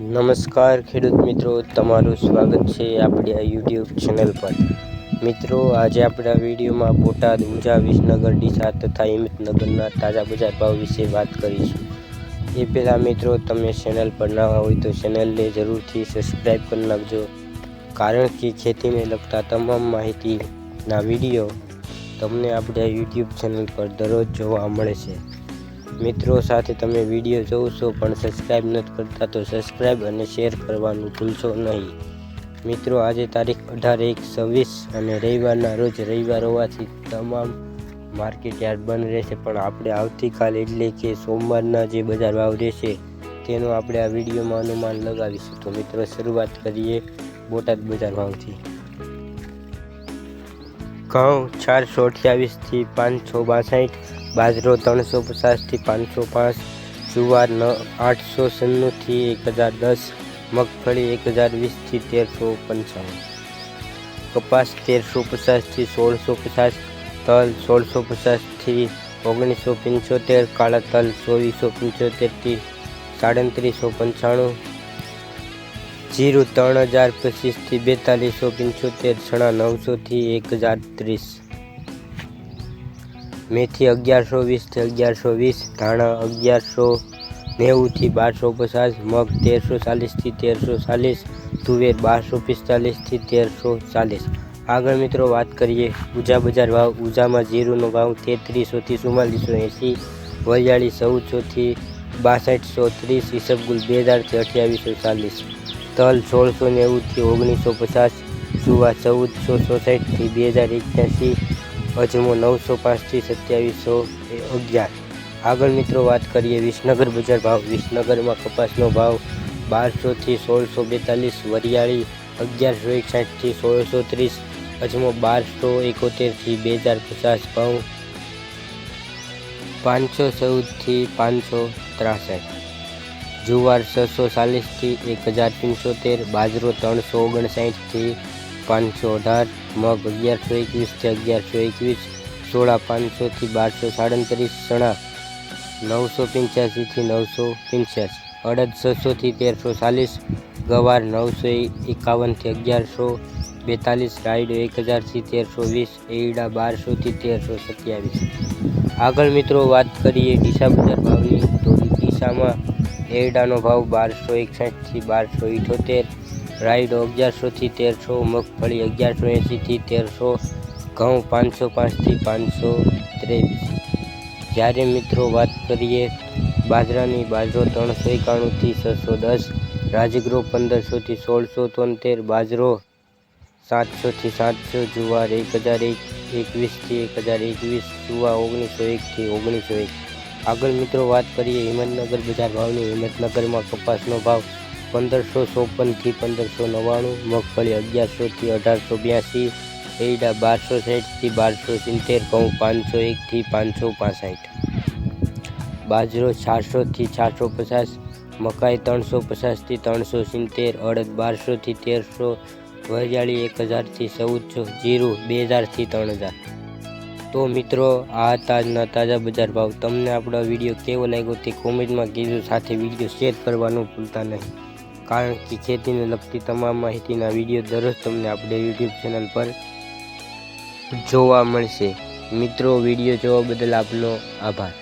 નમસ્કાર ખેડૂત મિત્રો, તમારું સ્વાગત છે આપણી આ યુટ્યુબ ચેનલ પર। મિત્રો, આજે આપણા વિડીયોમાં બોટાદ, ઊંઝા, વિસનગર, ડીસા તથા હિંમતનગરના તાજા બજાર ભાવ વિશે વાત કરીશું। એ પહેલાં મિત્રો, તમે ચેનલ પર નવા હોય તો ચેનલને જરૂરથી સબસ્ક્રાઈબ કરી નાખજો, કારણ કે ખેતીને લગતા તમામ માહિતીના વિડીયો તમને આપણા યુટ્યુબ ચેનલ પર દરરોજ જોવા મળે છે। મિત્રો, સાથે તમે વિડીયો જોશો પણ સબસ્ક્રાઈબ નથી કરતા તો સબસ્ક્રાઈબ અને શેર કરવાનું ભૂલશો નહીં। મિત્રો, આજે તારીખ 18/1/26 અને રવિવારના રોજ રવિવાર હોવાથી તમામ માર્કેટ યાર્ડ બંધ રહેશે, પણ આપણે આવતીકાલ એટલે કે સોમવારના જે બજાર ભાવ રહેશે તેનું આપણે આ વિડીયોમાં અનુમાન લગાવીશું। તો મિત્રો, શરૂઆત કરીએ બોટાદ બજાર ભાવથી। ઘઉં 428 થી 562, બાજરો 350 થી 505, જુવાર 896 થી 1010, મગફળી 1020 થી 1355, કપાસ 1350 થી 1650, તલ 1650 થી 1975, કાળા તલ 2475 થી 3795, જીરું 3025 થી 4275, ચણા 900 થી 1030, મેથી 1120 થી 1120, ધાણા 1190 થી 1250, મગ 1340 થી 1340, તુવેર 1245 થી 1340। આગળ મિત્રો વાત કરીએ ઊંઝા બજાર ભાવ। ઊંઝામાં જીરુંનો ભાવ 3300 થી 4480, વરિયાળી 1400 થી 6230, ઈસબગુલ 2000 થી 2840, તલ 1690 થી 1950, જુવાર 1466 થી 2081, અજમો 905 થી 2711। આગળ મિત્રો વાત કરીએ વિસનગર બજાર ભાવ। વિસનગરમાં કપાસનો ભાવ 1200 થી 1642, વરિયાળી 1161 થી 1630, અજમો 1271 થી 2050, ઘઉં 514 થી 563, જુવાર 640 થી 1075, બાજરો 359 થી 518, મગ 1121 થી 1121, સોળા 500 થી 1237, ચણા 985 થી 985, અડદ 600 થી 1340, ગવાર 951 થી 1142, રાયડો 1000 થી 1320, એરડા 1200 થી 1327। આગળ મિત્રો વાત કરીએ ડીસા બજાર ભાવની। તો ડીસામાં એરડાનો ભાવ 1261 થી 1278, રાયડો 1100 થી 1300, મગફળી 1180 થી 1300, ઘઉં 505 થી 523। જ્યારે મિત્રો વાત કરીએ બાજરાની, બાજરો 391 થી 610, રાજગરો 1500 થી 1673, બાજરો 700 થી 700, જુવાર 1021 થી 1021, ચૂવા 1901 થી 1901। આગળ મિત્રો વાત કરીએ હિંમતનગર બજાર ભાવની। હિંમતનગરમાં કપાસનો ભાવ 1554 થી 1599, મગફળી 1100 થી 1882, એરડા 1260 થી 1270, ઘઉં 501 થી 565, બાજરો 400 થી 450, મકાઈ 350 થી 370, અડદ 1200 થી 1300, વરિયાળી 1000 થી 1400, જીરું 2000 થી 3000। તો મિત્રો, આ તાજના તાજા બજાર ભાવ। તમને આપણો વિડીયો કેવો લાગ્યો તે કોમેન્ટમાં કહેજો, સાથે વિડીયો શેર કરવાનું ભૂલતા નહીં, કારણ કે ખેતીને લગતી તમામ માહિતીના વિડીયો દરરોજ તમને આપણે યુટ્યુબ ચેનલ પર જોવા મળશે। મિત્રો, વિડીયો જોવા બદલ આપનો આભાર।